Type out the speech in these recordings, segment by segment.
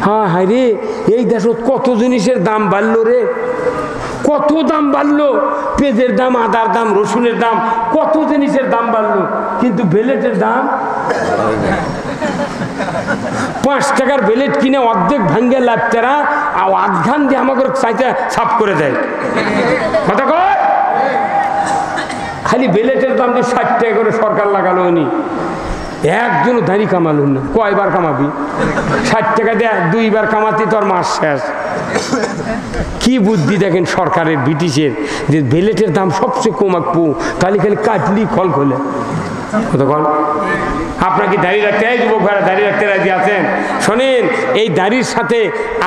হ্যাঁ হায় রে, এই দেশত কত জিনিসের দাম বাড়লো রে, কত দাম বাড়লো, পেঁয়াজের দাম, আদার দাম, রসুনের দাম, কত জিনিসের দাম বাড়লো, কিন্তু বেলেটের দাম 5 টাকার বেলেট কিনে অর্ধেক ভাঙ্গে লাভতেরা আর আধখান দিয়ে আমাকে চাইতে সাফ করে দেয়। কথা কয়, খালি বেলেটের দাম দিয়ে 60 টাকা করে সরকার লাগালো, উনি একজনও দাঁড়ি কামালুন না। কয়বার কামাবি? 60 টাকা দেয় 2 বার কামাতে তোর মাস শেষ। কি বুদ্ধি দেখেন সরকারের, ব্রিটিশের, যে বেলেটের দাম সবচেয়ে কম আঁকবো, খালি খালি কাটলি খল খোলে। কতক্ষণ আপনার কি দাঁড়িয়ে রাখতে, এই যুবক ভাইরা দাঁড়িয়ে রাখতে রাজি আছেন? শোনেন, এই দাড়ির সাথে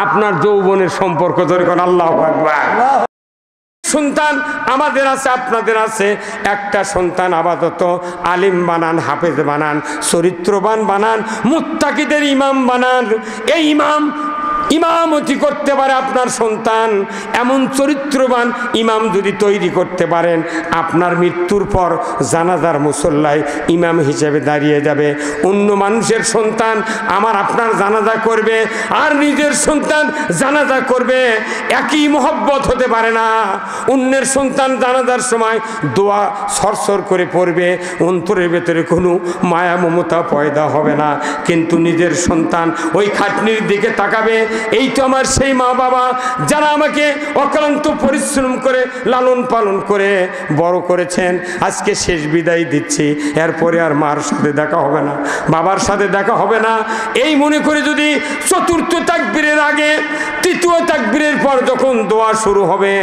আপনার যৌবনের সম্পর্ক ধরে কোন আল্লাহু আকবার। সন্তান আমাদের আছে, আপনাদের আছে। একটা সন্তান আপাতত আলিম বানান, হাফেজ বানান, চরিত্রবান বানান, মুত্তাকিদের ইমাম বানান। এই ইমামতি করতে পারে আপনার সন্তান, এমন চরিত্রবান ইমাম যদি তৈরি করতে পারেন, আপনার মৃত্যুর পর জানাজার মুসল্লায় ইমাম হিসেবে দাঁড়িয়ে যাবে। অন্য মানুষের সন্তান আমার আপনার জানাজা করবে আর নিজের সন্তান জানাজা করবে, একই মহব্বত হতে পারে না। অন্যের সন্তান জানাজার সময় দোয়া সরসর করে পড়বে, অন্তরের ভেতরে কোনো মায়া মমতা পয়দা হবে না, কিন্তু নিজের সন্তান ওই খাটনির দিকে তাকাবে। এই তো আমার সেই মা বাবা যারা আমাকে অক্লান্ত পরিশ্রম করে লালন পালন করে বড় করেছেন। আজকে শেষ বিদায় দিচ্ছি, এরপরে আর মার সাথে দেখা হবে না, বাবার সাথে দেখা হবে না, এই মনে করে যদি চতুর্থ তাকবীরের আগে তৃতীয় তাকবীরের পর যখন দোয়া শুরু হবে,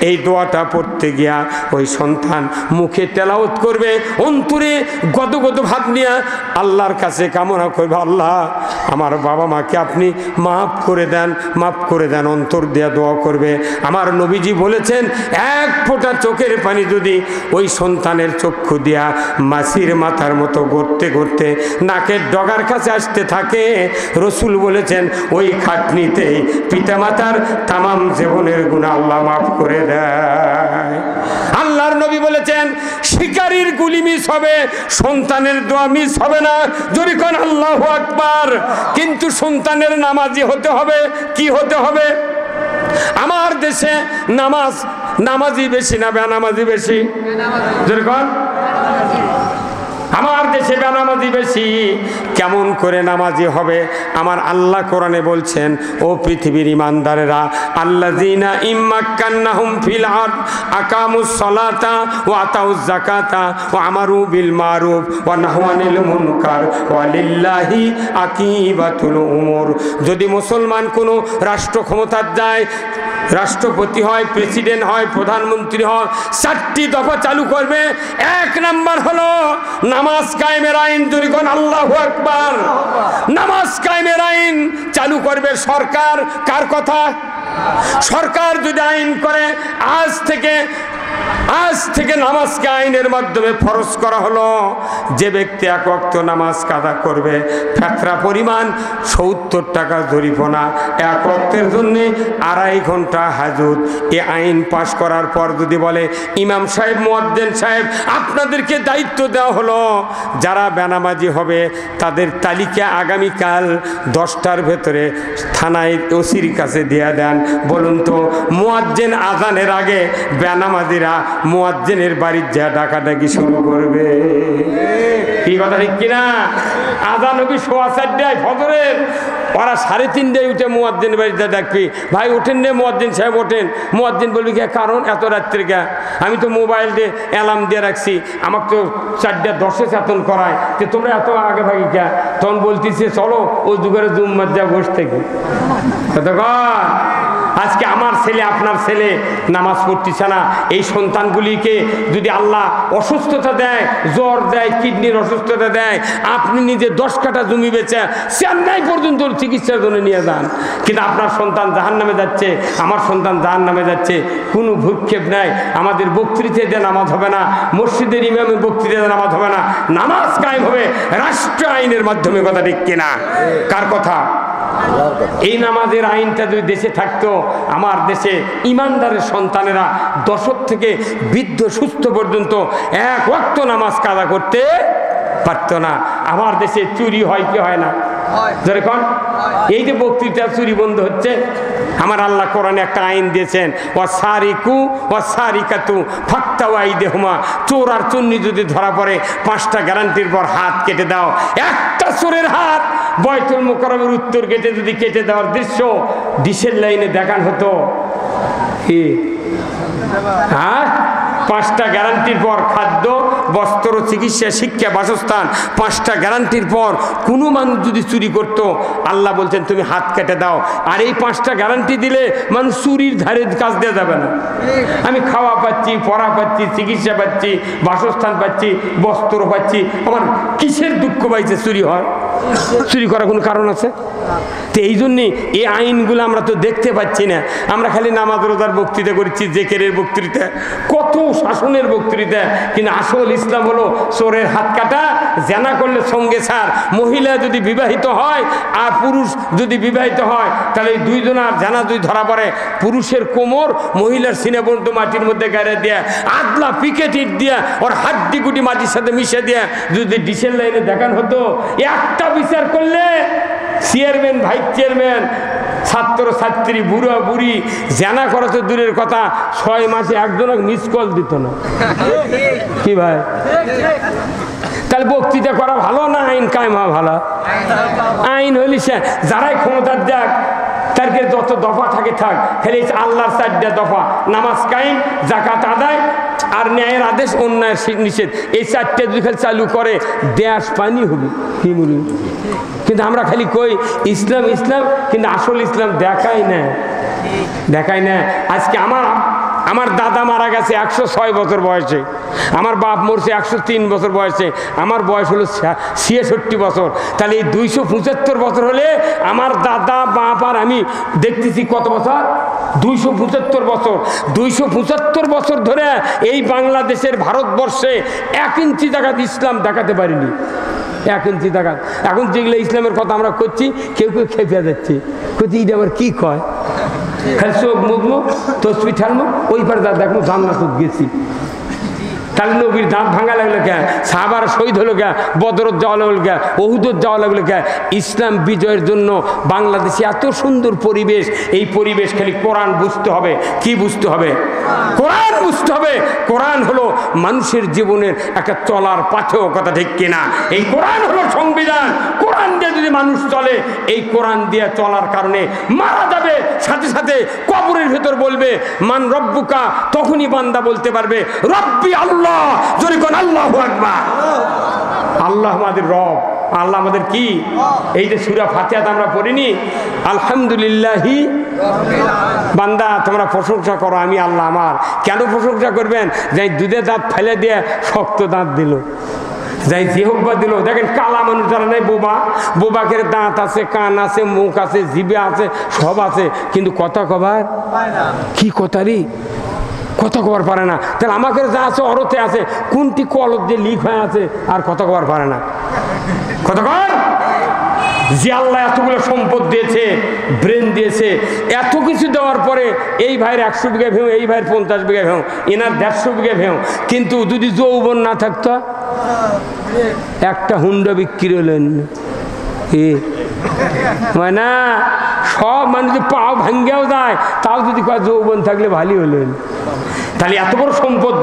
এই দোয়াটা পড়তে গিয়া ওই সন্তান মুখে তেলাওয়াত করবে, অন্তরে গদগদ ভাব নিয়ে আল্লাহর কাছে কামনা করবে, আল্লাহ আমার বাবা মাকে আপনি মাফ করে দেন, মাফ করে দেন, অন্তর দিয়া দোয়া করবে। আমার নবীজি বলেছেন, এক ফোঁটা চোখের পানি যদি ওই সন্তানের চক্ষু দিয়া মাছির মাথার মতো গড়তে গড়তে নাকের ডগার কাছে আসতে থাকে, রসুল বলেছেন ওই খাটনিতেই পিতামাতার তামাম জীবনের গুনাহ আল্লাহ মাফ করে দেয়। আল্লাহর নবী বলেছেন, শিকারীর গুলি মিস হবে, সন্তানের দোয়া মিস হবে না। জোরে কোন আল্লাহু আকবার। কিন্তু সন্তানের নামাজি হতে হবে। কি হতে হবে? আমার দেশে নামাজি বেশি না বেনামাজি বেশি? জোরে কোন। আমার দেশে বেনামাজি বেশি। কেমন করে নামাজি হবে? আমার আল্লাহ কোরআনে বলছেন, ও পৃথিবীর ইমানদারেরা, আল্লাযীনা ইম্মাক্কান্নাহুম ফিল আরদ আকামুস সালাতা ওয়া আতাউজ যাকাতা ওয়া আমারু বিল মারুফ ওয়া নাহাউ আনিল মুনকার ওয়া লিল্লাহি আকিবাতুল উমুর। যদি মুসলমান কোনো রাষ্ট্র ক্ষমতায় যায়, রাষ্ট্রপতি হয়, প্রেসিডেন্ট হয়, প্রধানমন্ত্রী হয়, 4টি দফা চালু করবে। 1 নাম্বার হলো নামাজ কায়েমের আইন। জোরে কোন আল্লাহু আকবার। নামাজ কায়েমের আইন চালু করবে সরকার। কার কথা? সরকার যদি আইন করে, আজ থেকে নামাজকে আইনের মাধ্যমে ফরজ করা হলো, যে ব্যক্তি 1 ওয়াক্ত নামাজ কাজা করবে, ফেতরা পরিমাণ 70 টাকা জরিমানা, 1 ওয়াক্তের জন্য 2.5 ঘন্টা হাজত। এ আইন পাশ করার পর যদি বলে, ইমাম সাহেব, মুয়াজ্জিন সাহেব, আপনাদেরকে দায়িত্ব দেওয়া হলো, যারা বেনামাজি হবে তাদের তালিকা আগামীকাল 10টার ভেতরে থানায় ওসির কাছে দিয়ে দেন। বলুন তো, মুয়াজ্জিন আজানের আগে বেনামাজিরা মুয়াজ্জিনের বাড়ির যা ডাকাডাকি শুরু করবে। কি কথা ঠিক কিনা? আজান হবে 4:15 ফজরের, ওরা 3:30 উঠে মুয়াজ্জিনের বাড়িতে ডাকবি, ভাই ওঠেন রে মুয়াজ্জিন সাহেব ওঠেন। মুয়াজ্জিন বলবি কে? কারণ এত রাত্রে কে? আমি তো মোবাইল দিয়ে অ্যালার্ম দিয়ে রাখছি, আমাকে তো 4:10 চেতন করায়, যে তোমরা এত আগে ভাগি কে? তখন বলতেছে চলো ও যুগের জুম্মার যা বসে থেকে। আজকে আমার ছেলে, আপনার ছেলে নামাজ পড়তেছে না। এই সন্তানগুলিকে যদি আল্লাহ অসুস্থতা দেয়, জ্বর দেয়, কিডনির অসুস্থতা দেয়, আপনি নিজে 10 কাঠা জমি বেচে চেন্নাই পর্যন্ত চিকিৎসার জন্য নিয়ে যান, কিন্তু আপনার সন্তান জাহান্নামে যাচ্ছে, আমার সন্তান জাহান্নামে যাচ্ছে, কোনো ভূক্ষেপ নাই। আমাদের বক্তৃতায় নামাজ হবে না, মসজিদের ইমামের বক্তৃতায় নামাজ হবে না, নামাজ কায়েম হবে রাষ্ট্র আইনের মাধ্যমে। কথা ঠিক কিনা? কার কথা? এই নামাজের আইনটা যদি দেশে থাকতো, আমার দেশে ইমানদারের সন্তানেরা 10 থেকে বৃদ্ধ সুস্থ পর্যন্ত 1 ওয়াক্ত নামাজ কাজা করতে পারত না। আমার দেশে চুরি হয় কি হয় না? যেরকম এই যে বক্তৃতা চুরি বন্ধ হচ্ছে, আমার আল্লাহ কোরআনে একটা আইন দিয়েছেন, ওয়াসারিকু ওয়াসারিকাতু ফাক্তাউ আইদিহুমা, চোর আর চুন্নি যদি ধরা পড়ে 5টা গ্যারান্টির পর হাত কেটে দাও। একটা চোরের হাত বাইতুল মুকাররমের উত্তর গেটে যদি কেটে দেওয়ার দৃশ্য ডিশের লাইনে দেখান হতো, কি হ্যাঁ, 5টা গ্যারান্টির পর খাদ্য, বস্ত্র, চিকিৎসা, শিক্ষা, বাসস্থান, 5টা গ্যারান্টির পর কোনো মানুষ যদি চুরি করতো, আল্লাহ বলছেন তুমি হাত কেটে দাও। আর এই 5টা গ্যারান্টি দিলে মানুষ চুরির ধারে কাজ দেওয়া যাবে না। আমি খাওয়া পাচ্ছি, পড়া পাচ্ছি, চিকিৎসা পাচ্ছি, বাসস্থান পাচ্ছি, বস্ত্র পাচ্ছি, আমার কিসের দুঃখ পাইছে চুরি হয়? চুরি করার কোনো কারণ আছে? তো এই জন্যে এই আইনগুলো আমরা তো দেখতে পাচ্ছি না। আমরা খালি নামাজ রোজার বক্তৃতা করছি, জেকেরের বক্তৃতা, কত শাসনের বক্তৃতা, কিন্তু আসল ইসলাম হলো চোরের হাত কাটা, জেনা করলে সঙ্গে ছাড়। মহিলা যদি বিবাহিত হয় আর পুরুষ যদি বিবাহিত হয়, তাহলে এই দুইজনার জেনা যদি ধরা পড়ে, পুরুষের কোমর মহিলার সিনে পর্যন্ত মাটির মধ্যে গাড়ে দেয়া, আদলা পিকেট ইট দিয়া, ওর হাড্ডি গুটি মাটির সাথে মিশে দেয়া যদি ডিসেল লাইনে দেখান হতো, একটা বিচার করলে চেয়ারম্যান, ভাইস চেয়ারম্যান, ছাত্র ছাত্রী, বুড়া বুড়ি জানা করা তো দূরের কথা, 6 মাসে একজন মিস কল দিত না। কি ভাই, তাহলে বক্তৃতা করা ভালো না আইন কায়েম হওয়া ভালো? আইন হলি সে যারাই ক্ষমতার দেখ, তারকে যত দফা থাকে থাক, খালি আল্লাহর 4টা দফা, নামাজ কায়েম, যাকাত আদায় আর ন্যায়ের আদেশ, অন্যায়ের নিষেধ, এই 4টে যদি খালি চালু করে দেশ পানি হবে। কি বলি? কিন্তু আমরা খালি কই ইসলাম ইসলাম, কিন্তু আসল ইসলাম দেখাই না। আজকে আমার দাদা মারা গেছে 106 বছর বয়সে, আমার বাপ মরছে 103 বছর বয়সে, আমার বয়স হলো 66 বছর। তাহলে এই 275 বছর হলে আমার দাদা, বাপ আর আমি দেখতেছি কত বছর? 275 বছর। 275 বছর ধরে এই বাংলাদেশের ভারতবর্ষে 1 ইঞ্চি জায়গাতে ইসলাম দেখাতে পারিনি। 1 ইঞ্চি জায়গা। এখন যেগুলো ইসলামের কথা আমরা করছি, কেউ খেপে যাচ্ছে, করছি এটা আবার কি কয়, খালি চোখ মুখমো, তসবি ঠালমো, ওই পারে দেখবো জান্নাত গেছি। তাহলে নবীর দাঁত ভাঙা লাগলো কে? সাহাবার শহীদ হলো কে? বদরত যাওয়া লাগলো কে? ওহুদত যাওয়া লাগলো কে? ইসলাম বিজয়ের জন্য বাংলাদেশে এত সুন্দর পরিবেশ। এই পরিবেশ খালি কোরআন বুঝতে হবে। কি বুঝতে হবে? কোরআন বুঝতে হবে। কোরআন হলো মানুষের জীবনের একটা চলার পাথেয়, কথা ঠিক কিনা? এই কোরআন হলো সংবিধান। কোরআন দিয়ে যদি মানুষ চলে, এই কোরআন দিয়ে চলার কারণে মারা যাবে, সাথে সাথে কবরের ভেতর বলবে মান রব্বুকা, তখনই বান্দা বলতে পারবে রব্বি আল্লাহ। জোরে কোন আল্লাহু আকবার। আল্লাহ আমাদের রব, আল্লাহ আমাদের কি? এই যে সূরা ফাতিহাতে আমরা পড়িনি আলহামদুলিল্লাহি, বান্দা তোমরা প্রশংসা করো আমি আল্লাহ আমার। কেন প্রশংসা করবেন? যাই দুধে দাঁত ফেলে দিয়ে শক্ত দাঁত দিল, যাই জিহ্বা দিল। দেখেন কালা মানুষ যারা নেই, বোবাকের দাঁত আছে, কান আছে, মুখ আছে, জিভে আছে, সব আছে, কিন্তু কথা কবার কি কথারই কথা কবার পারে না। তাহলে আমাকে যা আছে অরতে আছে, কোনটি কলব যে লিক হয়ে আছে আর কথা কবার পারে না। কথা কর যে আল্লাহ এতগুলো সম্পদ দিয়েছে, ব্রেন দিয়েছে, এত কিছু দেওয়ার পরে এই ভাইয়ের 100 বিঘা ভেউ, এই ভাইয়ের 50 বিঘা ভেউ, এনার 150 বিঘা ভেউ, কিন্তু যদি যৌবন না থাকতো একটা হুন্ডা বিক্রি হলেন না, সব মানুষ পাও ভাঙ্গেও যায়, তাও যদি কয় যৌবন থাকলে ভালোই হলেন। তাহলে এত বড় সম্পদ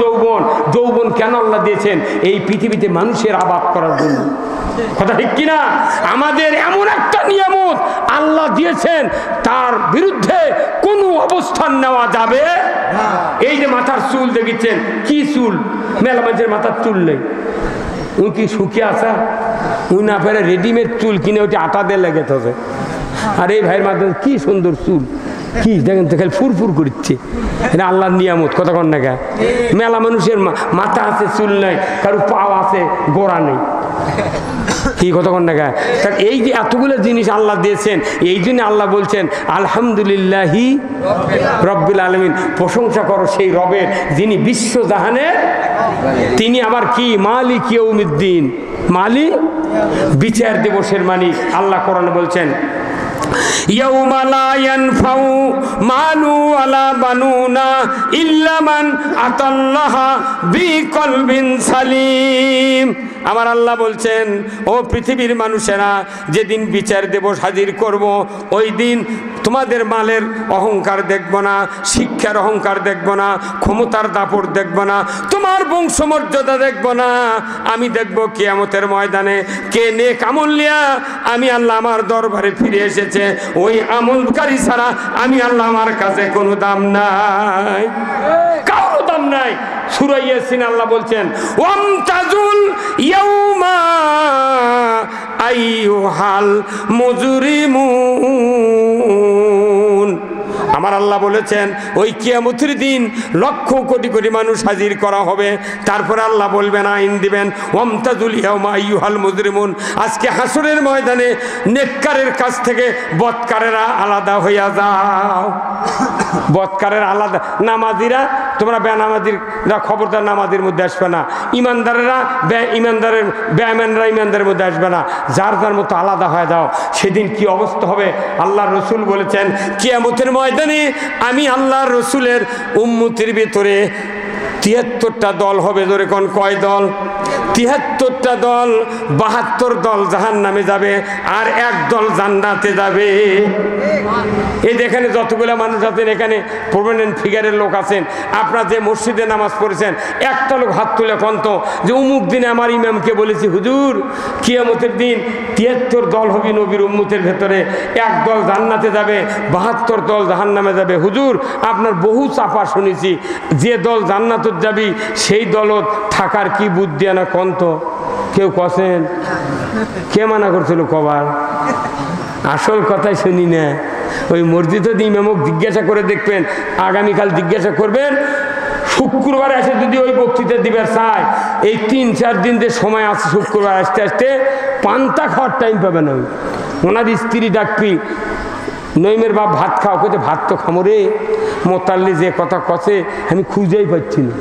যৌবন কেন আল্লাহ দিয়েছেন? এই পৃথিবীতে মানুষের আবাদ করার জন্য। কথা ঠিক কিনা? আমাদের এমন একটা নিয়ামত আল্লাহ দিয়েছেন, তার বিরুদ্ধে কোনো অবস্থান নেওয়া যাবে। এই যে মাথার চুল দেখেছেন, কি চুল? মেলা মানুষের মাথার চুল নেই, উনি কি শুকিয়ে আসা? উনি না ফেরে রেডিমেড চুল কিনে ওটি আটা দিয়ে লেগে থাকে। আর এই ভাইয়ের মাধ্যমে কি সুন্দর চুল, কি দেখেন তো খালি ফুরফুর করছে। এটা আল্লাহর নিয়ামত। কথা কন না কে? মেলা মানুষের মাথা আছে, চুল নাই, কারো পাও আছে, গোড়া নেই। কি কথা কন না কে? তার এই যে এতগুলো জিনিস আল্লাহ দিয়েছেন, এই জন্য আল্লাহ বলছেন আলহামদুলিল্লাহি রব্বিল আলামিন। প্রশংসা করো সেই রবের যিনি বিশ্ব জাহানের, তিনি আবার কি মালিক ইয়াউমিদ্দিন, মালিক বিচার দিবসের মালিক। আল্লাহ কোরআনে বলছেন ইয়াউমা লা ইয়ানফাউ মালু ওয়ালা বানুনা ইল্লা মান আতাল্লাহা বিকলবিন সালিম। আমার আল্লাহ বলছেন, ও পৃথিবীর মানুষেরা, যেদিন বিচার দিবস হাজির করব, ওই দিন তোমাদের মালের অহংকার দেখব না, শিক্ষার অহংকার দেখব না, ক্ষমতার দাপট দেখব না, তোমার বংশমর্যাদা দেখব না। আমি দেখব কিয়ামতের ময়দানে কে নেক আমল নিয়া আমি আল্লাহ আমার দরবারে ফিরে এসেছে। ওই আমলকারী ছাড়া আমি আল্লাহ আমার কাছে কোনো দাম নাই, কারো দাম নাই। সূরা ইয়াসিন আল্লাহ বলছেন, ওয়ামতাজুল ইয়াউমা আইয়ুহাল মুজরিমুন। আমার আল্লাহ বলেছেন, ওই কিয়ামতের দিন লক্ষ কোটি কোটি মানুষ হাজির করা হবে। তারপরে আল্লাহ বলবেন, আইন দিবেন, ওয়ামতাজুল ইয়াউমা আইয়ুহাল মুজরিমুন। আজকে হাসরের ময়দানে নেককারের কাছ থেকে বদকারেরা আলাদা হইয়া যাও। বদকারের আলাদা, নামাজিরা তোমরা বেনামাজিরা খবরদার নামাজির মধ্যে আসবে না, ইমানদারেরা বেঈমানরা ইমানদারের মধ্যে আসবে না, যার যার মতো আলাদা হয়ে যাও। সেদিন কি অবস্থা হবে আল্লাহ রসুল বলেছেন, কিয়ামতের ময়দানে আমি আল্লাহ রসুলের উম্মতের ভিতরে ৭৩টা দল হবে। ধরে কোন কয় দল? ৭৩টা দল। ৭২ দল জাহান্নামে যাবে আর এক দল জান্নাতে যাবে। এই দেখেন যতগুলো মানুষ আছেন এখানে, পার্মানেন্ট ফিগারের লোক আছেন, আপনারা যে মসজিদে নামাজ পড়েছেন, একটা লোক হাত তুলে কন্ত যে অমুক দিনে আমার ইমামকে বলেছি, হুজুর কিয়ামতের দিন ৭৩ দল হবে নবীর উম্মতের ভেতরে, এক দল জান্নাতে যাবে, ৭২ দল জাহান্নামে যাবে। হুজুর আপনার বহু চাপা শুনেছি, যে দল জান্নাত যাবি সেই দলত থাকার কি বুদ্ধি আনা কন্ত? কেউ কছেন? কে মানা করছিল কবার? আসল কথাই শুনি না। ওই মসজিদে ইমামক জিজ্ঞাসা করে দেখবেন, আগামীকাল জিজ্ঞাসা করবেন, শুক্রবার এসে যদি ওই বক্তৃতা দিবার চায়, এই ৩-৪ দিন যে সময় আছে শুক্রবার আসতে আসতে পান্তা খাওয়ার টাইম পাবে না। ওনার স্ত্রী ডাকবি, নইমের বাপ ভাত খাও, কোথায় ভাত তো খামো রে, মোতাল্লি যে কথা কছে আমি খুঁজেই পাচ্ছি না।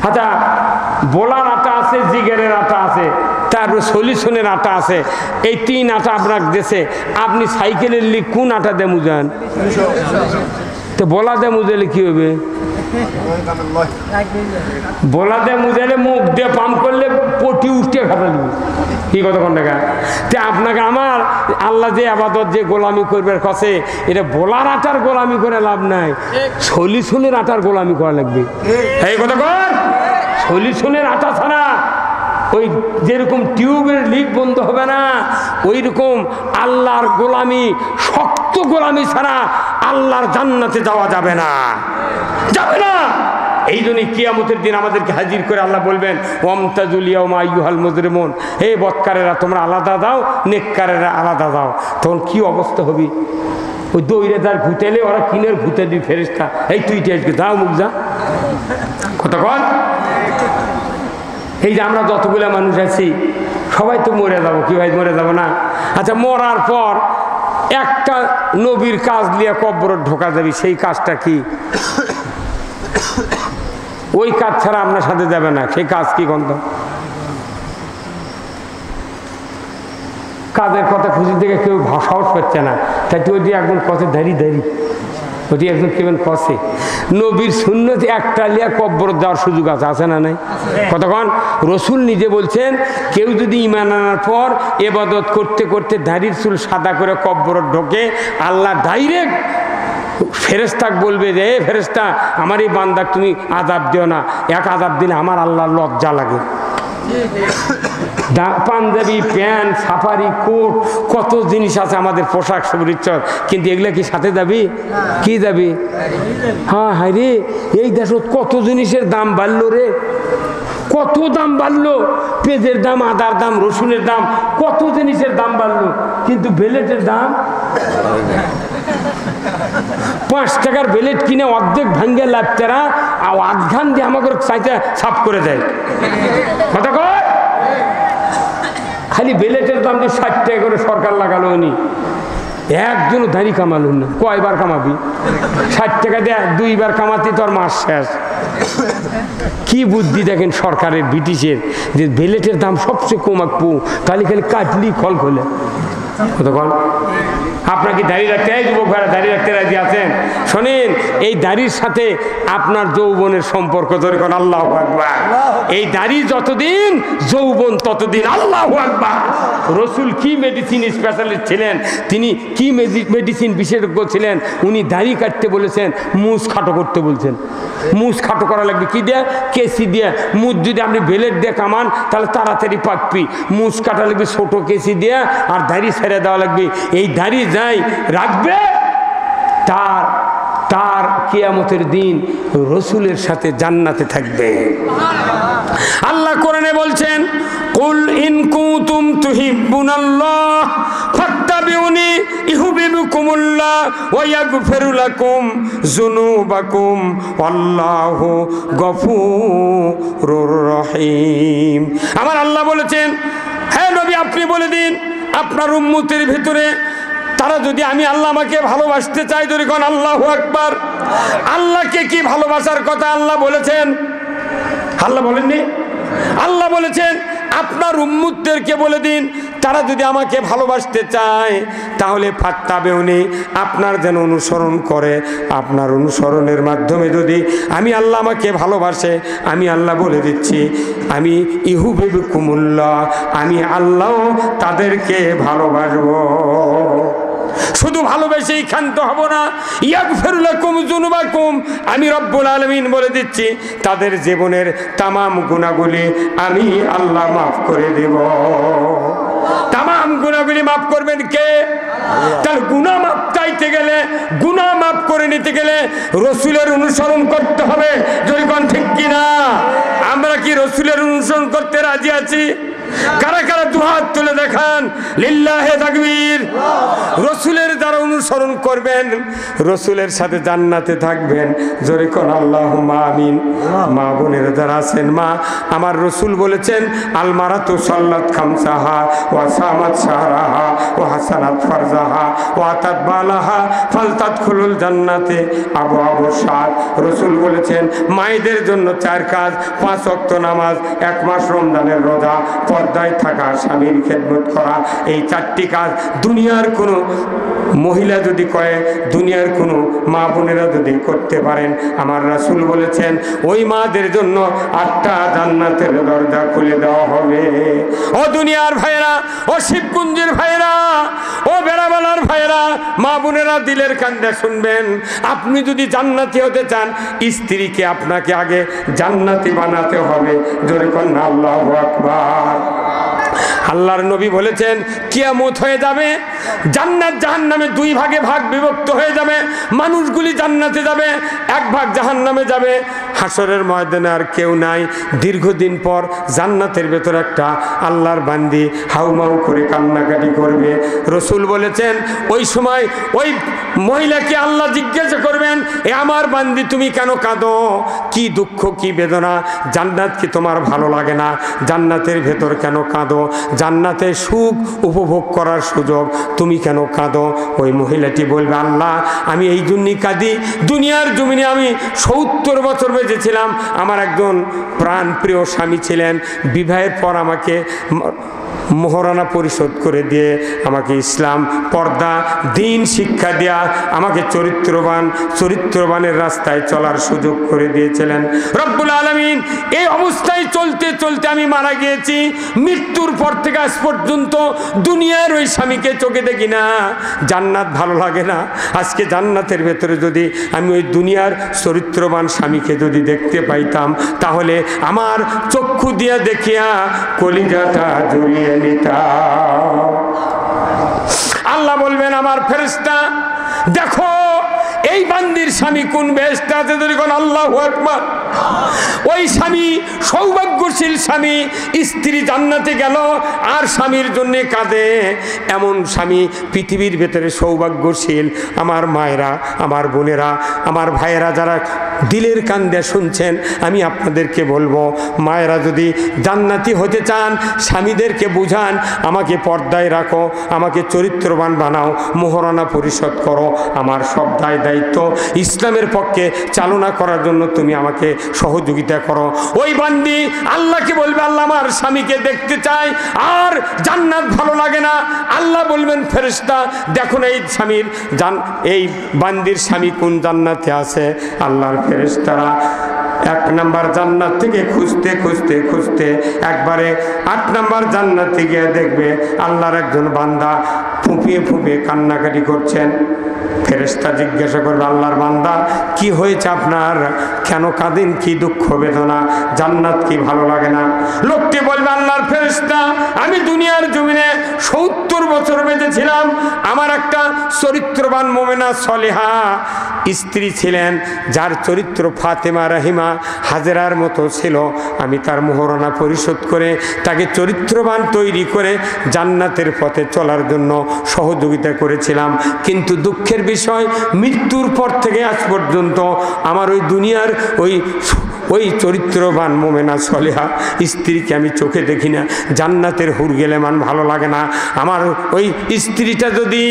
আচ্ছা, বোলার আটা আছে, জিগেরের আটা আছে, তারপর সলিউশনের আটা আছে, এই ৩ আটা আপনার দেশে, আপনি সাইকেলের লিগ কোন আটা দিয়ে মুজান? তো বলা দিয়ে মুজালে কি হবে? বলা দিয়ে মুজালে মুখ দিয়ে পাম্প করলে পটি উঠতে খাতা দিবে। কি কথা কোন টাকা? তে আপনাকে আমার আল্লাহ যে আবাদত যে গোলামি করবে কাছে, এটা বলার আটার গোলামি করে লাভ নাই, সলিউশনের আটার গোলামি করা লাগবে। এই কথা কর, সলিউশনের আটা ছাড়া ওই যেরকম টিউবের লিক বন্ধ হবে না, ওই রকম আল্লাহর গোলামি, শক্ত গোলামি ছাড়া আল্লাহর জান্নাতে যাওয়া যাবে না, যাবে না। এই জন্যই কিয়ামতের দিন আমাদেরকে হাজির করে আল্লাহ বলবেন, ওয়ামতাজুল ইয়াউমা আইয়ুহাল মুজরিমুন, হে বদকারেরা তোমরা আলাদা দাও, নেককারেরা আলাদা দাও। তখন কি অবস্থা হবে? ওই দৌড়ে তার ভূতেলে ওরা কিনের ভূতে দিই ফেরেশতা, এই তুই টেজকে যাও, মুখ যা, কথা কর। এই যে আমরা যতগুলো মানুষ আছি সবাই তো মরে যাবো, কি ভাই মরে যাবো না? আচ্ছা, মরার পর একটা নবীর কাজ নিয়ে কবর ঢোকা যাবে, সেই কাজটা কি? ওই কাজ ছাড়া আপনার সাথে যাবে না, সেই কাজ কি গন্ধ? কাজের কথা খুঁজে থেকে কেউ সাহস পাচ্ছে না, তাই তো ওইটি একজন কষে দাঁড়ি ওটি একজন কেমন কষে। নবীর সুন্নতে একটা লিয়া কব্বর দেওয়ার সুযোগ আছে না নাই? কতক্ষণ রসুল নিজে বলছেন, কেউ যদি ঈমান আনার পর ইবাদত করতে করতে দাড়ির চুল সাদা করে কব্বর ঢোকে, আল্লাহ ডাইরেক্ট ফেরেশতাকে বলবে যে, এ ফেরেশতা, আমার এই বান্দাক তুমি আযাব দিও না, এক আযাব দিলে আমার আল্লাহর লজ্জা লাগে। পাঞ্জাবি, প্যান্ট, সাফারি কোট, কত জিনিস আছে আমাদের পোশাক পরিচ্ছদ, কিন্তু এগুলা কি সাথে যাবি? কি যাবি? হ্যাঁ হায় রে, এই দেশে কত জিনিসের দাম বাড়লো রে, কত দাম বাড়লো, পেঁয়াজের দাম, আদার দাম, রসুনের দাম, কত জিনিসের দাম বাড়লো, কিন্তু বেলেটের দাম 5 টাকার বেলেট কিনে অর্ধেক ভাঙ্গে লাভতেরা আর আধঘান দিয়ে আমাকে চাইতে সাফ করে দেয়। কথা কয়, খালি বেলেটের দাম দিয়ে 60 টাকা করে সরকার লাগালো, উনি একজনও দাঁড়ি কামালো না। কয়বার কামাবি? 60 টাকা দেয় 2 বার কামাতে তোর মাস শেষ। কি বুদ্ধি দেখেন সরকারের, ব্রিটিশের, যে বেলেটের দাম সবচেয়ে কম আঁকবো, তাহলে খালি কাটলি খল খোলে। কতক্ষণ আপনার কি দাড়ি রাখতে, এই যুবক ভাইরা দাড়ি রাখতে রাজি আছেন? শোনেন, এই দাড়ির সাথে আপনার যৌবনের সম্পর্ক ধরে কোন আল্লাহু আকবার। এই দাড়ি যতদিন যৌবন ততদিন আল্লাহু আকবার। রসুল কি মেডিসিন স্পেশালিস্ট ছিলেন, তিনি কি মেডিসিন বিশেষজ্ঞ ছিলেন, উনি দাড়ি কাটতে বলেছেন, মুছ খাটো করতে বলছেন। মুছ খাটো করা লাগবে কি দিয়ে? কেসি দিয়ে। মুছ যদি আপনি বেলেট দিয়ে কামান তাহলে তাড়াতাড়ি পাকবি। মুছ কাটা লাগবে ছোট কেসি দিয়ে, আর দাড়ি ছেড়ে দেওয়া লাগবে। এই দাড়ি যাই রাখবে তার তার কিয়ামতের দিন রসুলের সাথে জান্নাতে থাকবে। আল্লাহ কোরআনে বলছেন, কুল ইন কুনতুম তুহিব্বুনাল্লাহ ফাত্তাবিউনি ইউহিব্বুকুমুল্লাহ ওয়া ইয়াগফিরু লাকুম যুনুবাকুম আল্লাহু গফুরুর রহিম। আমার আল্লাহ বলেছেন, হে নবী আপনি বলে দিন আপনার উম্মতের ভিতরে তারা যদি আমি আল্লাহ আমাকে ভালোবাসতে চাই, ধরে কোন আল্লাহু আকবার। আল্লাহকে কি ভালোবাসার কথা আল্লাহ বলেছেন? আল্লাহ বলেননি? আল্লাহ বলেছেন আপনার উম্মতদেরকে বলে দিন তারা যদি আমাকে ভালোবাসতে চায় তাহলে ফাত্তাবিউনি, আপনার যেন অনুসরণ করে। আপনার অনুসরণের মাধ্যমে যদি আমি আল্লাহ আমাকে ভালোবাসে, আমি আল্লাহ বলে দিচ্ছি আমি ইউহিব্বুকুমুল্লাহ, আমি আল্লাহ তাদেরকে ভালোবাসবো। শুধু ভালোবেসেই ক্ষান্ত হব না, ইয়াগফিরু লাকুম যুনুবাকুম, আমি রব্বুল আলামিন বলে দিচ্ছি তাদের জীবনের তামাম গুনাহগুলি আমি আল্লাহ মাফ করে দেব। তামাম গুনাহগুলি মাফ করবেন কে? তার গুনাহ মাফ চাইতে গেলে, গুনাহ মাফ করে নিতে গেলে রসুলের অনুসরণ করতে হবে। যদি কোন ঠিক কিনা? আমরা কি রসুলের অনুসরণ করতে রাজি আছি? কারা কারা দুহাত তুলে দেখান, লিল্লাহে তাকবীর। রসুলের যারা অনুসরণ করবেন রসুলের সাথে জান্নাতে থাকবেন। জোরে কোন আল্লাহুম্মা আমিন। মা বোনেরা যারা আছেন, মা আমার রসুল বলেছেন আল মারাতু সাল্লাত খামসাহা ওয়া সামাত শাহরাহা ওয়া হাসানাত ফারজাহা ওয়া আতাত বালাহা ফালতাদখুলুল জান্নাতে আবু আবু সাদ। রসুল বলেছেন মায়েদের জন্য 4 কাজ, 5 ওয়াক্ত নামাজ, 1 মাস রমজানের রোজা, পর্দায় থাকা, স্বামীর খেদমত করা। এই 4টি কাজ দুনিয়ার কোনো মহিলা যদি করে, দুনিয়ার কোনো মা বোনেরা যদি করতে পারেন, আমার রাসূল বলেছেন ওই মাদের জন্য 8টা জান্নাতের দরজা খুলে দেওয়া হবে। ও দুনিয়ার ভাইয়েরা, ও শিবকুঞ্জের ভাইয়েরা, ও বেড়াবালার ভাইয়েরা, মা বোনেরা দিলের কান্দে শুনবেন। আপনি যদি জান্নাতি হতে চান, স্ত্রীকে আপনাকে আগে জান্নাতি বানাতে হবে। জোরে কন্যা আল্লাহু আকবার। আল্লাহর নবী বলেছেন কিয়ামত হয়ে যাবে, জান্নাত জাহান্নামে 2 ভাগে ভাগ বিভক্ত হয়ে যাবে। মানুষগুলি জান্নাতে যাবে, 1 ভাগ জাহান্নামে যাবে। হাসরের ময়দানে আর কেউ নাই। দীর্ঘদিন পর জান্নাতের ভেতর একটা আল্লাহর বান্দি হাউমাউ করে কান্নাকাটি করবে। রসুল বলেছেন ওই সময় ওই মহিলাকে আল্লাহ জিজ্ঞাসা করবেন, এ আমার বান্দি তুমি কেন কাঁদো? কি দুঃখ, কি বেদনা? জান্নাত কি তোমার ভালো লাগে না? জান্নাতের ভেতর কেন কাঁদো? জান্নাতে সুখ উপভোগ করার সুযোগ, তুমি কেন কাঁদো? ওই মহিলাটি বলবে আল্লাহ আমি এই জন্যই কাঁদি, দুনিয়ার জমিনে আমি 70 বছর বেঁচেছিলাম। আমার একজন প্রাণ প্রিয় স্বামী ছিলেন, বিবাহের পর আমাকে মোহরানা পরিশোধ করে দিয়ে আমাকে ইসলাম, পর্দা, দিন শিক্ষা দেয়া, আমাকে চরিত্রবানের রাস্তায় চলার সুযোগ করে দিয়েছিলেন রব্বুল আলামিন। এই অবস্থায় চলতে চলতে আমি মারা গিয়েছি। মৃত্যুর পর থেকে আজ পর্যন্ত দুনিয়ার ওই স্বামীকে চোখে দেখি না। জান্নাত ভালো লাগে না। আজকে জান্নাতের ভেতরে যদি আমি ওই দুনিয়ার চরিত্রবান স্বামীকে যদি দেখতে পাইতাম, তাহলে আমার চক্ষু দিয়া দেখিয়া কলিজাটা জড়িয়ে নিতাম। আল্লাহ বলবেন আমার ফেরেশতা দেখো এই বান্দির স্বামী কোন বেহেশতে আছে। আল্লাহু আকবার। ওই স্বামী সৌভাগ্যশীল স্বামী, স্ত্রী জান্নাতে গেল আর স্বামীর জন্য কাঁদে। এমন স্বামী পৃথিবীর ভেতরে সৌভাগ্যশীল। আমার মায়েরা, আমার বোনেরা, আমার ভাইয়েরা যারা দিলের কান্দে শুনছেন, আমি আপনাদেরকে বলবো মায়েরা যদি জান্নাতি হতে চান স্বামীদেরকে বুঝান আমাকে পর্দায় রাখো, আমাকে চরিত্রবান বানাও, মোহরানা পরিশোধ করো। আমার সব দায় দায়িত্ব ইসলামের পক্ষে চালনা করার জন্য তুমি আমাকে সহযোগিতা করো। ওই বান্দি আল্লাহকে বলবে, আল্লাহ আমার স্বামীকে দেখতে চাই আর জান্নাত ভালো লাগে না। আল্লাহ বলবেন, ফেরেশতা দেখো না এই স্বামীর এই বান্দির স্বামী কোন জান্নাতে আছে। আল্লাহর ফেরেশতারা 1 নম্বর জান্নাত থেকে খুঁজতে খুঁজতে খুঁজতে একবারে 8 নম্বর জান্নাতে গিয়ে দেখবে আল্লাহর একজন বান্দা ফুঁপিয়ে ফুঁপিয়ে কান্নাকাটি করছেন। ফেরেশতা জিজ্ঞাসা করবে, আল্লাহর বান্দা কি হয়েছে আপনার, কেন কাঁদেন, কি দুঃখ বেদনা, জান্নাত কি ভালো লাগে না? লোকটি বলবে, আল্লাহর ফেরেশতা আমি দুনিয়ার জমিনে 70 বছর বেঁচেছিলাম, আমার একটা চরিত্রবান মুমিনা সলিহা স্ত্রী ছিলেন, যার চরিত্র ফাতেমা রাহিমা হাজেরার মতো ছিল। আমি তার মোহরানা পরিশোধ করে তাকে চরিত্রবান তৈরি করে জান্নাতের পথে চলার জন্য সহযোগিতা করেছিলাম। কিন্তু দুঃখের বিষয়, মৃত্যুর পর থেকে আজ পর্যন্ত আমার ওই দুনিয়ার ওই চরিত্রবান মোমেনা সলেহা স্ত্রীকে আমি চোখে দেখি না। জান্নাতের হুর গেলে মান ভালো লাগে না। আমার ওই স্ত্রীটা যদি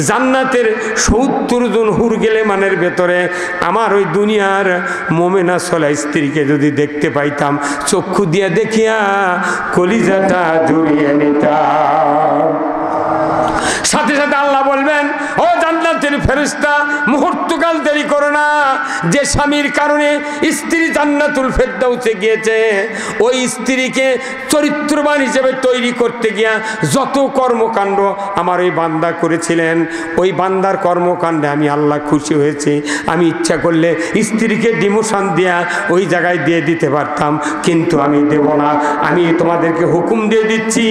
জান্নাতের 70 জন হুর গেলে মানের ভেতরে আমার ওই দুনিয়ার মোমেনা সলেহা স্ত্রীকে যদি দেখতে পাইতাম, চক্ষু দিয়ে দেখিয়া কলিজাটা জড়িয়ে নিতাম। সাথে সাথে আল্লাহ বলবেন, ও জান্নাতের ফেরেশতা মুহূর্তকাল দেরি করো না। যে স্বামীর কারণে স্ত্রী জান্নাতুল ফেরদাউসে গিয়েছে, ওই স্ত্রীকে চরিত্রবান হিসেবে তৈরি করতে গিয়া যত কর্মকাণ্ড আমার ওই বান্দা করেছিলেন, ওই বান্দার কর্মকাণ্ডে আমি আল্লাহ খুশি হয়েছি। আমি ইচ্ছা করলে স্ত্রীকে ডিমোশন দিয়া ওই জায়গায় দিয়ে দিতে পারতাম, কিন্তু আমি দেব না। আমি তোমাদেরকে হুকুম দিয়ে দিচ্ছি,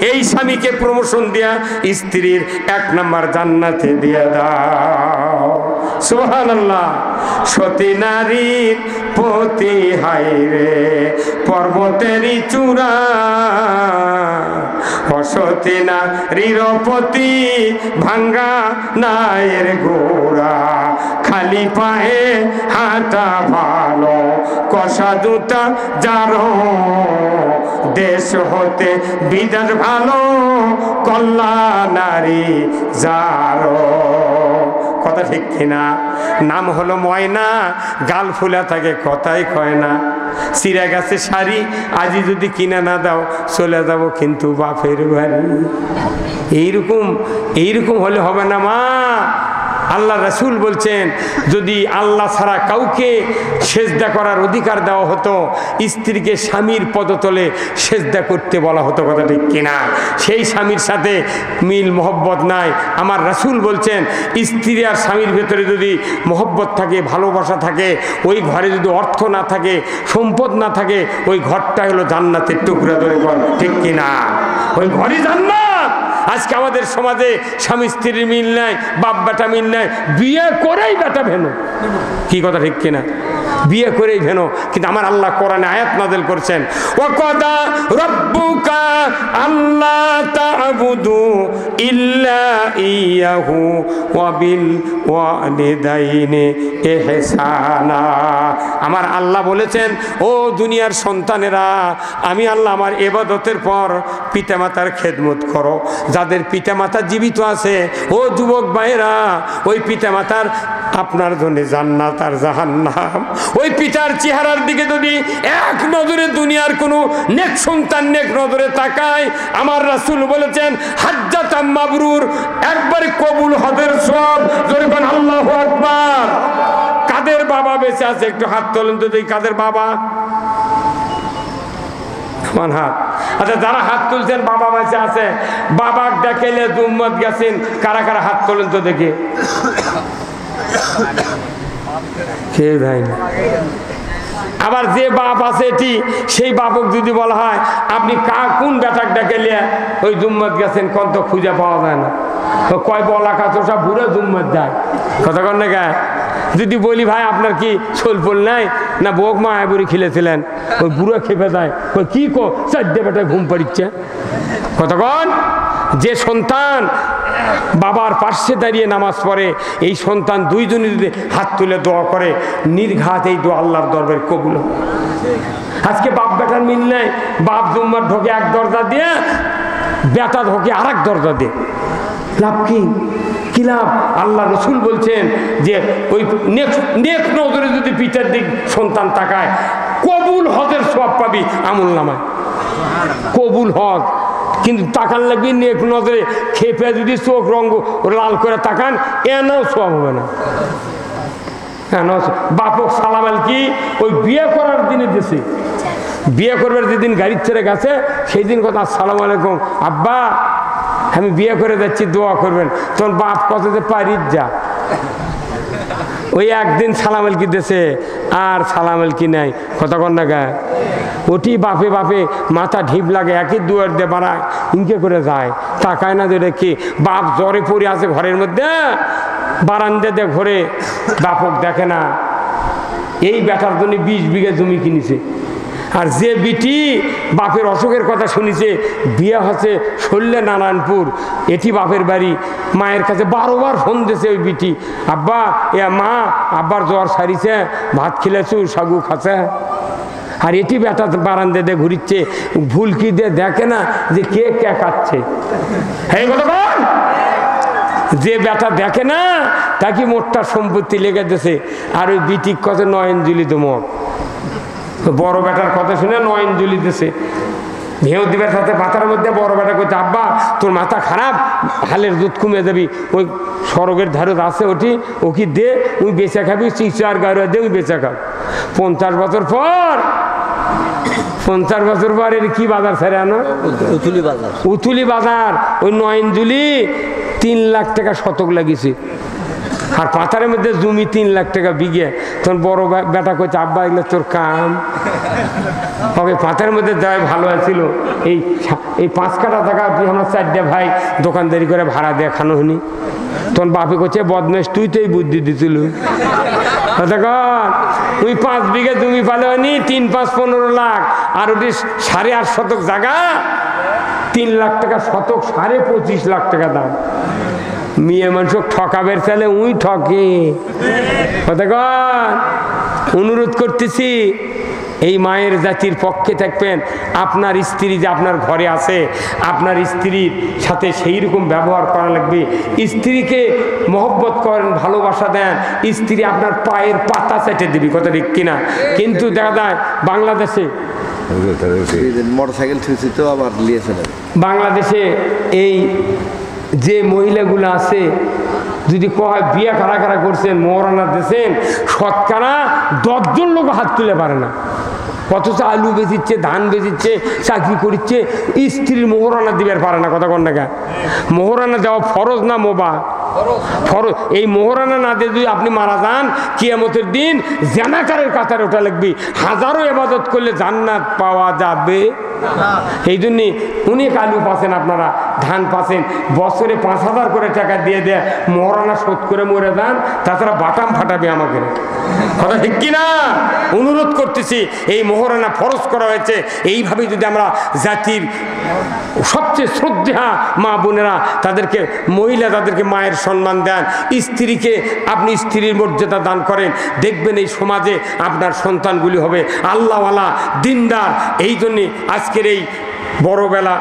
এই স্বামীকে প্রমোশন দিয়া স্ত্রীর 1 নম্বর জান্নাতে দিয়ে দাও। সুবহানাল্লাহ। সতী নারীর পতি হায়রে পর্বতেরই চূড়া, অসতী নারীর পতি ভাঙ্গা নায়ের গোড়া, খালি পায়ে হাঁটা ভালো কষা জুতা যারো, দেশ হতে বিদেশ ভালো কল্লা নারী যারো। কথা ঠিক কিনা? নাম হলো ময়না, গাল ফুলা থাকে কথাই কয় না। চিরা গাছে শাড়ি আজি যদি কিনা না দাও চলে যাব কিন্তু বাপের বাড়ি। এইরকম হলে হবে না মা। আল্লাহ রাসূল বলছেন, যদি আল্লাহ ছাড়া কাউকে সেজদা করার অধিকার দেওয়া হতো, স্ত্রীকে স্বামীর পদতলে সেজদা করতে বলা হতো। কথা ঠিক কিনা? সেই স্বামীর সাথে মিল মহব্বত নাই। আমার রাসূল বলছেন, স্ত্রী আর স্বামীর ভেতরে যদি মহব্বত থাকে, ভালোবাসা থাকে, ওই ঘরে যদি অর্থ না থাকে, সম্পদ না থাকে, ওই ঘরটা হলো জান্নাতের টুকরা। ধরে বল ঠিক কিনা? ওই ঘরই জান্নাত। আজকে আমাদের সমাজে স্বামী স্ত্রীর মিল নাই, বাপ বেটা মিল নাই, বিয়ে করেই বেটা ভেনো। কি কথা ঠিক কিনা? বিয়ে করেই ভেনো। কিন্তু আমার আল্লাহ কোরআনে আয়াত নাযিল করেছেন, ওয়াকাদা রাব্বুকা আল্লা তা'বুদু ইল্লা ইয়াহু ওয়া বিল ওয়ালিদাইনি ইহসানা। আমার আল্লাহ বলেছেন, ও দুনিয়ার সন্তানেরা, আমি আল্লাহ আমার ইবাদতের পর পিতামাতার খেদমত করো। যাদের পিতামাতা জীবিত আছে, ও যুবক ভাইয়েরা, ওই পিতামাতার আপনার জন্য জান্নাত আর জাহান্নাম। ওই পিতার চেহারার দিকে যদি এক নজরে দুনিয়ার কোনো নেক সন্তান নেক নজরে তাকায়, আমার রাসূল বলেছেন হাজ্জাতাম মাবরুর, একবারে কবুল হজের সওয়াব। যখন আল্লাহু আকবার। কাদের বাবা বেঁচে আছে একটু হাত তোলেন তো দেখি, কাদের বাবা? হাত। আচ্ছা, যারা হাত তুলছেন বাবা বেঁচে আছে, বাবা ডাকেলে উম্মত গেছেন, কারা কারা হাত তোলেন তো দেখি। কে ভাই? আবার যে বাপ আছে এটি, সেই বাপক যদি বলা হয় আপনি কোন বেটাক ডাকেলে ওই জুম্মত গেছেন, কত খুঁজে পাওয়া যায় না। কয় বলা কাছে সব বুড়ো জুম্মত যায়। কথা কন না গায়ে? যদি বলি ভাই আপনার কি সোলফোল নাই না, বোক মা বুড়ি খেলেছিলেন, ওই বুড়ো খেপে যায়, ওই কি কো চারটে বেটায় ঘুম পাড়িচ্ছে। কতক্ষণ? যে সন্তান বাবার পাশে দাঁড়িয়ে নামাজ পড়ে, এই সন্তান দুইজনে যদি হাত তুলে দোয়া করে, নির্ঘাত এই দোয়া আল্লাহর দরবারে কবুল। আজকে বাপ বেটার মিল নাই। বাপ জুম্মার ঢোকে এক দরজা দিয়ে, বেটা ঢোকে আর এক দরজা দিয়ে। লাভ কি? লাভ? আল্লাহ রসুল বলছেন যে ওই নেক নজরে যদি পিতার দিক সন্তান তাকায়, কবুল হজের সওয়াব পাবি আমল নামায়, কবুল হজ। কিন্তু তাকান লাগবে নেক নজরে, খেপে যদি চোখ রঙ লাল করে তাকান, এনাও সওয়াব হবে না। বাপক সালাম আলকি ওই বিয়ে করার দিনে দেশে, বিয়ে করবার যেদিন গাড়ির ছেড়ে গেছে সেই দিন কথা, আসসালামু আলাইকুম আব্বা, আমি বিয়ে করে যাচ্ছি, দোয়া করবেন। তোর বাপ কত যে পারিস যা, ওই একদিন সালাম আলকি দেশে আর সালাম আলকি নাই, কথা কন না গা। ওটি বাপে বাপে মাথা ঢিপ লাগে, একই দুয়ার দিয়ে বাড়ায়, ইনকে করে যায়, তাকায় না যে কি বাপ জ্বরে পড়ে আছে ঘরের মধ্যে, বারান্দা দিয়ে ঘরে, বাপক দেখে না। এই বেটার জন্য 20 বিঘা জমি কিনেছে। আর যে বিটি বাপের অসুখের কথা শুনিছে, বিয়ে হচ্ছে শল্যে নারায়ণপুর, এটি বাপের বাড়ি, মায়ের কাছে 12 বার ফোন দিয়েছে ওই বিটি, আব্বা এ মা, আব্বার জ্বর সারিছে, ভাত খেলেছু, সাগু খাচ্ছে। আর এটি বেটা বারান্দা দিয়ে ঘুরিচ্ছে, ভুলকি দিয়ে দেখে না যে কে কে খাচ্ছে। হ্যাঁ কথা বল, যে বেটা দেখে না তাকে মোটটা সম্পত্তি লেগে দিয়েছে। আর ওই বিটি কত নয়নজুলি দমক, বড় বেটার কথা শুনে নয়নজুলি দিয়েছে। ভেউ দিবের সাথে মাথার মধ্যে বড় বেটা করছে, আব্বা তোর মাথা খারাপ, হালের দুধ কমে যাবি, ওই সড়কের ধারে আছে ওটি, ও কি দে, ওই বেচা খাবি, চিচার গাড়ি দে, ওই বেচা খাব। 50 বছর পর, 50 বছর পর এর কি বাজার ছেড়ে আনো, উথুলি বাজার, উথুলি বাজার। ওই নয়নজুলি 3 লাখ টাকা শতক লাগিয়েছে। আর পাথারের মধ্যে জমি 3 লাখ টাকা বিঘে। তখন বড় বেটা কইছে, আব্বা এগুলো তোর কাম হবে, পাথারের মধ্যে যাই ভালো আছিল। এই 5 কাঠা টাকা আমরা 4টে ভাই দোকানদারি করে ভাড়া দিয়ে খানো হনি। তখন বাপে করছে, বদমাস তুই তো এই বুদ্ধি দিছিল, তুই 5 বিঘে জমি পালে হনি, 3, 5, 15 লাখ। আর ওটি 8.5 শতক জায়গা, 3 লাখ টাকা শতক, 25.5 লাখ টাকা দাম। মেয়ে মানুষ ঠকাবের চালে উই ঠকে। অনুরোধ করতেছি, এই মায়ের জাতির পক্ষে থাকবেন। আপনার স্ত্রী যে আপনার ঘরে আছে, আপনার স্ত্রীর সাথে সেই রকম ব্যবহার করা লাগবে। স্ত্রীকে মহব্বত করেন, ভালোবাসা দেন, স্ত্রী আপনার পায়ের পাতা চেটে দিবি, কথা ঠিক কিনা? কিন্তু দেখা যায় বাংলাদেশে, মোটরসাইকেল তো আবার বাংলাদেশে এই যে মহিলাগুলো আছে, যদি কয় বিয়ে কারা কারা করছেন, মোহরানা দিয়েছেন, শতকরা 10 জন লোক হাত তুলে পারে না। অথচ আলু বেচিচ্ছে, ধান বেচিচ্ছে, চাকরি করছে, স্ত্রীর মোহরানা দিবার পারে না, কথা কন না। মোহরানা দেওয়া ফরজ না মোবা? ফরজ। এই মোহরানা না দিয়ে যদি আপনি মারা যান, কিয়ামতের দিন জানাকারের কাতারে ওঠা লাগবে। হাজারো ইবাদত করলে জান্নাত পাওয়া যাবে। এই জন্যে অনেক আলু পাচ্ছেন, আপনারা ধান পাচ্ছেন, বছরে 5,000 করে টাকা দিয়ে দেয়, মোহরানা শোধ করে মরে যান, তাছাড়া বাটাম ফাটাবে আমাকে, কথা ঠিক কিনা? অনুরোধ করতেছি, এই মোহরানা ফরজ করা হয়েছে। এইভাবে যদি আমরা জাতির সবচেয়ে শ্রদ্ধা মা বোনেরা, তাদেরকে মহিলা, তাদেরকে মায়ের সম্মান দেন, স্ত্রীকে আপনি স্ত্রীর মর্যাদা দান করেন, দেখবেন এই সমাজে আপনার সন্তানগুলি হবে আল্লাহওয়ালা, দিনদার। এই জন্যে আজকের এই বড়বেলা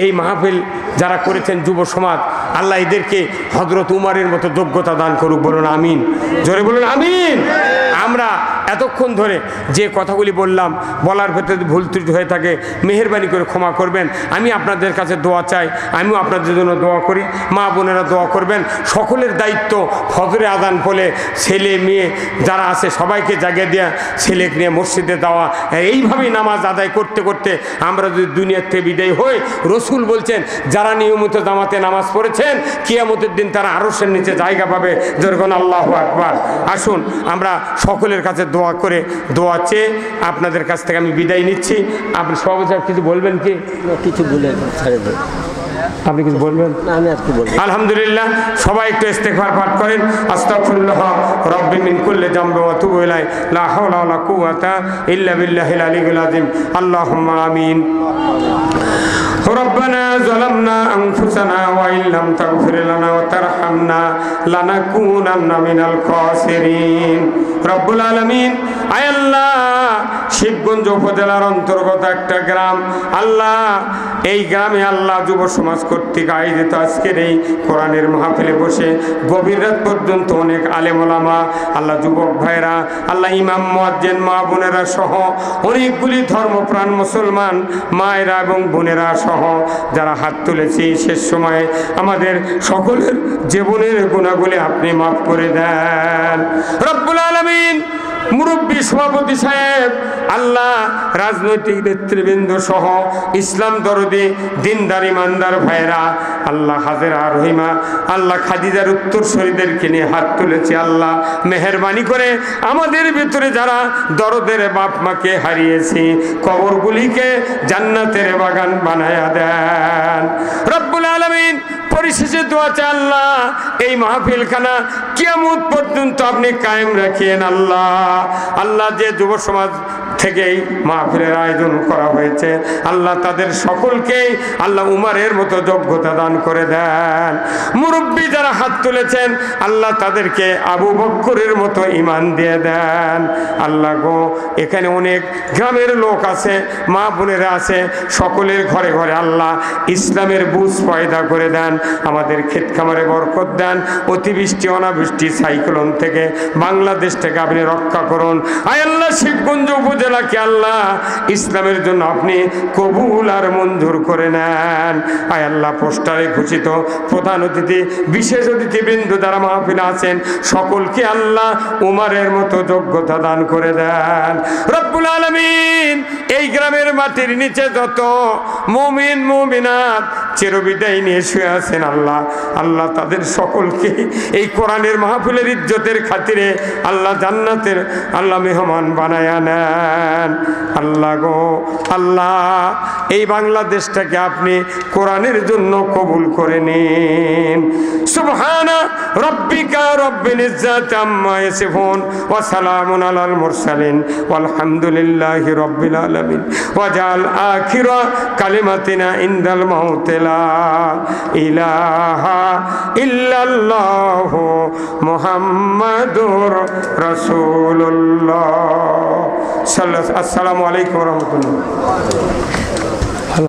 এই মাহফিল যারা করেছেন যুব সমাজ, আল্লাহ এদেরকে হযরত উমরের মতো যোগ্যতা দান করুক, বলুন আমিন, জোরে বলুন আমিন। আমরা এতক্ষণ ধরে যে কথাগুলি বললাম, বলার ভেতরে ভুল ত্রুটি হয়ে থাকে মেহেরবানি করে ক্ষমা করবেন। আমি আপনাদের কাছে দোয়া চাই, আমিও আপনাদের জন্য দোয়া করি, মা বোনেরা দোয়া করবেন। সকলের দায়িত্ব ফজরে আজান বলে ছেলে মেয়ে যারা আছে সবাইকে জাগিয়ে দেওয়া, ছেলেকে নিয়ে মসজিদে দেওয়া। এইভাবেই নামাজ আদায় করতে করতে আমরা যদি দুনিয়ার থেকে বিদায় হই, রসুল বলছেন যারা নিয়মিত জামাতে নামাজ পড়েছেন কিয়ামতের দিন তারা আরশের নিচে জায়গা পাবে। যেরকম আল্লাহু আকবার। আসুন আমরা সকলের কাছে দোয়া করে, দোয়া চেয়ে আপনাদের কাছ থেকে আমি বিদায় নিচ্ছি। আপনি সভাপতি সাহেব কিছু বলবেন কি? কিছু বলেন, আপনি কিছু বলবেন? আমি আর কি বলবো। আলহামদুলিল্লাহ, সবাই একটু ইস্তেগফার পাঠ করেন। আস্তাগফিরুল্লাহ রাব্বি মিন কুল্লি যামবি ওয়া আতুবু ইলাইহি, লা হাওলা ওয়া লা কুওয়াতা ইল্লা বিল্লাহিল আলিয়্যিল আযীম। আল্লাহুম্মা আমিন। ربنا ظلمنا أنفسنا وإن لم تغفر لنا وترحمنا لنكونن من الخاسرين رب العالمين আয় আল্লাহ শিবগঞ্জ উপজেলার অন্তর্গত একটা গ্রাম আল্লাহ এই গ্রামে আল্লাহ যুব সমাজ কর্তৃক আয়োজিত আজকের এই কোরআনের মাহফিলে বসে গভীর রাত পর্যন্ত অনেক আলেম ওলামা আল্লাহ যুবক ভাইরা আল্লাহ ইমাম মুয়াজ্জিন মা বোনেরা সহ অনেকগুলি ধর্মপ্রাণ মুসলমান মায়েরা এবং বোনেরা সহ যারা হাত তুলেছি শেষ সময়ে আমাদের সকলের জীবনের গুনাহগুলি আপনি মাফ করে দেন রব্বুল আলামিন মুরব্বী সভাপতি সাহেব আল্লাহ রাজনৈতিক নেতৃবৃন্দ সহ ইসলাম দরদি দিনদার ইমানদার ভাইরা আল্লাহ হাজেরা রহিমা আল্লাহ খাদিজার উত্তরসূরিদেরকে নিয়ে হাত তুলেছে আল্লাহ মেহেরবানি করে আমাদের ভিতরে যারা দরদের বাপ মাকে হারিয়েছি কবরগুলিকে জান্নাতের বাগান বানায়া দেন রব্বুল আলামিন পরিশেষে দোয়া চাই আল্লাহ এই মাহফিলখানা কিয়ামত পর্যন্ত আপনি কায়েম রাখেন আল্লাহ আল্লাহ যে যুব সমাজ থেকেই মাহফিলের আয়োজন করা হয়েছে আল্লাহ তাদের সকলকেই আল্লাহ উমারের মতো যোগ্যতা দান করে দেন মুরব্বী যারা হাত তুলেছেন আল্লাহ তাদেরকে আবু বকরের মতো ঈমান দিয়ে দেন আল্লাহ গো এখানে অনেক গ্রামের লোক আছে মা বোনেরা আছে সকলের ঘরে ঘরে আল্লাহ ইসলামের বুঝ পয়দা করে দেন আমাদের ক্ষেত খামারে বরকত দেন অতিবৃষ্টি অনাবৃষ্টি সাইক্লোন থেকে বাংলাদেশ থেকে আপনি রক্ষা করুন আয় আল্লাহ শিবগঞ্জ উপজেলাকে আল্লাহ ইসলামের জন্য আপনি কবুল আর মঞ্জুর করে নেন আয় আল্লাহ পোস্টারে ঘোষিত প্রধান অতিথি বিশেষ অতিথিবৃন্দ যারা মাহফিলে আছেন সকলকে আল্লাহ উমারের মতো যোগ্যতা দান করে দেন রব্বুল আলামিন এই গ্রামের মাটির নিচে যত মুমিন মুমিনাত চিরবিদায় নিয়ে শুয়ে আছেন আল্লাহ আল্লাহ তাদের সকলকে এই কোরআনের মাহফিলের ইজ্জতের খাতিরে আল্লাহ জান্নাতের আল্লাহ মেহমান বানায়া নেন আল্লাহ গো আল্লাহ এই বাংলাদেশটাকে আপনি কোরআনের জন্য কবুল করে নিন সুবহানা রাব্বিকা রাব্বিল ইজ্জাতি আম্মা ইয়াসিফুন ওয়া সালামুন আলাল মুরসালিন ওয়ালহামদুলিল্লাহি রাব্বিল আলামিন ওয়াজাল আখিরা কালিমাতিনা ইনদাল মাউত লা ইলাহা ইল্লাল্লাহু মুহাম্মাদুর রাসূলুল্লাহ সাল্লাল্লাহু আসসালামু আলাইকুম ওয়া রাহমাতুল্লাহ